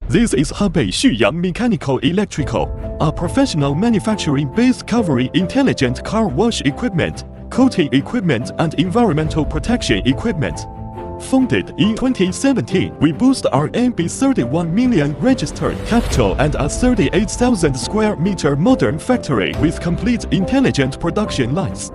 This is Hebei Xuyang Mechanical Electrical, a professional manufacturing base covering intelligent car wash equipment, coating equipment and environmental protection equipment. Founded in 2017, we boast our RMB 31 million registered capital and a 38,000 square meter modern factory with complete intelligent production lines.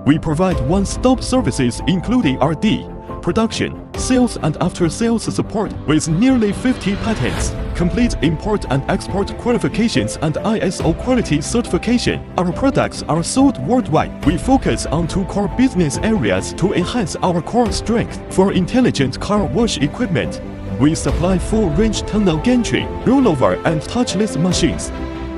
We provide one-stop services including R&D, production, sales and after-sales support with nearly 50 patents, complete import and export qualifications and ISO quality certification. Our products are sold worldwide. We focus on two core business areas to enhance our core strength. For intelligent car wash equipment, we supply full-range tunnel gantry, rollover and touchless machines.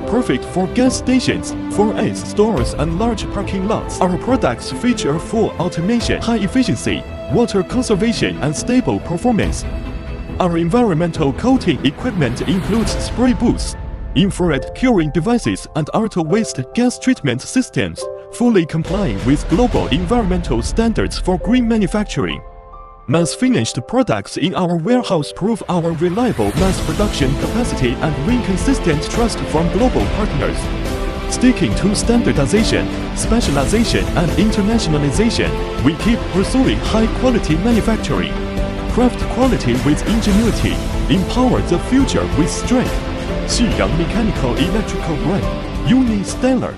Perfect for gas stations, 4S stores and large parking lots. Our products feature full automation, high efficiency, water conservation and stable performance. Our environmental coating equipment includes spray booths, infrared curing devices and auto waste gas treatment systems, fully complying with global environmental standards for green manufacturing. Mass-finished products in our warehouse prove our reliable mass production capacity and win consistent trust from global partners. Sticking to standardization, specialization and internationalization, we keep pursuing high-quality manufacturing. Craft quality with ingenuity, empower the future with strength. Xuyang Mechanical Electrical brand, uni-stellar.